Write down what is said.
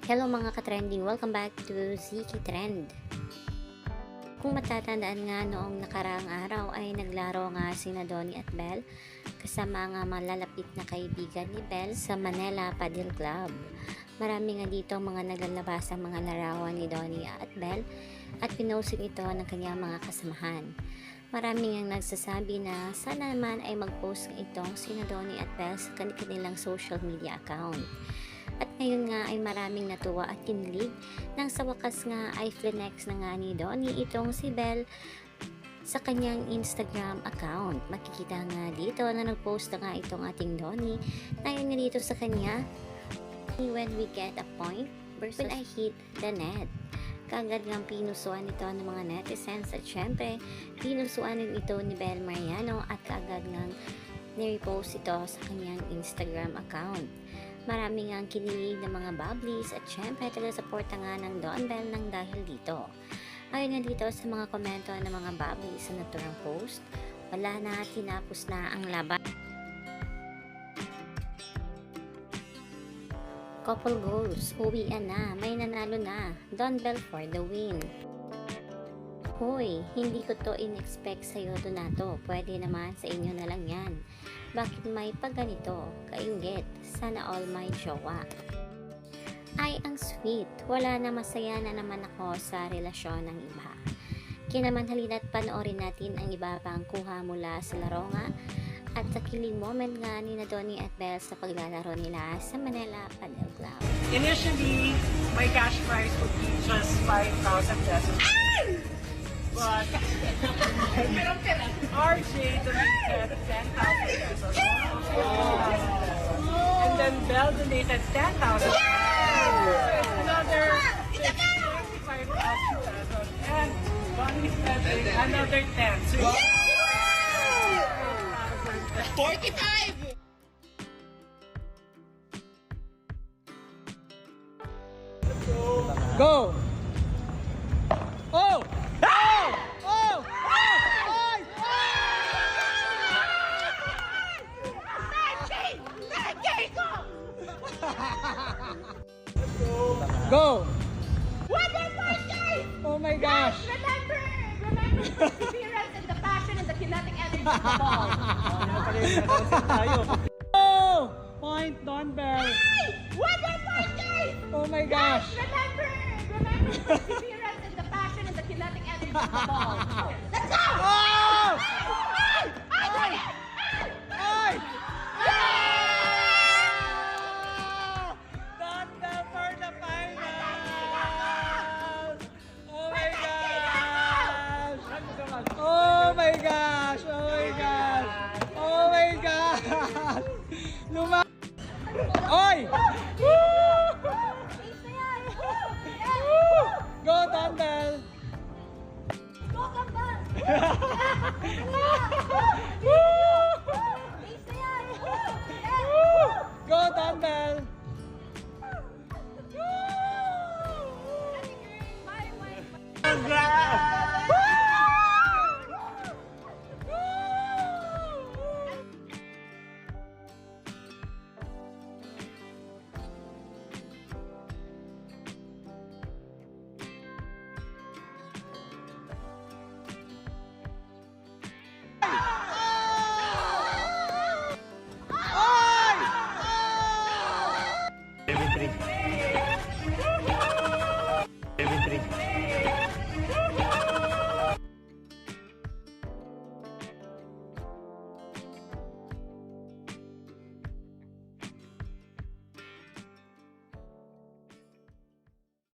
Hello mga ka-trending, welcome back to ZK Trend. Kung matatandaan nga noong nakaraang araw ay naglaro nga sina Donnie at Belle kasama nga malalapit na kaibigan ni Belle sa Manila Padel Club. Marami nga dito mga naglalabas ang mga larawan ni Donnie at Belle at pinosting ito ng kanyang mga kasamahan. Marami nga nagsasabi na sana naman ay mag-post itong sina Donnie at Belle sa kanilang social media account. At ngayon nga ay maraming natuwa at kinilig nang sa wakas nga ay flenex na nga ni Donnie itong si Belle sa kanyang Instagram account. Makikita nga dito na nag-post na nga itong ating Donnie na yun nga dito sa kanya, when we get a point versus when I hit the net. Kagad nga pinusuan ito ng mga netizens at syempre pinusuan din ito ni Belle Mariano at kagad nga nirepost ito sa kanyang Instagram account. Marami nga ang kinilig ng mga bubblies at syempre taga-suporta nga ng Don Belle nang dahil dito. Ayon nga dito sa mga komento ng mga bubblies sa naturang post, wala na, tinapos na ang laban. Couple goals, uwian na, may nanalo na, Don Belle for the win. Hoy, hindi ko to in-expect sa'yo, Donato. Pwede naman sa inyo na lang yan. Bakit may pagganito? Kainggit. Sana all my jowa. Ay, ang sweet. Wala na, masaya na naman ako sa relasyon ng iba. Kinaman halina't panoorin natin ang iba pang kuha mula sa laro nga at sa kilig moment nga ni Donnie at Belle sa paglalaro nila sa Manila Padel Club. Initially, my cash prize would be just 5,000 pesos. But RJ donated 10,000 pesos. And then Belle donated 10,000 pesos. Another 25,000 pesos. And Bonnie spent another 10. So 45! go! Oh! Oh! Go! Oh my gosh! Remember the perseverance and the passion and the kinetic energy of the ball. Oh! Point, Don Belle! One more point, guys! Oh my gosh! Remember the perseverance and the passion and the kinetic energy of the ball. Let's go! Oh! I got it! Ay! Don Belle for the finals! Oh my gosh! Oh my gosh! Oh my gosh! Oh my gosh! Luma! Oy! Go, Don Belle! Go, Kambal! Go, Don Belle! Every 3.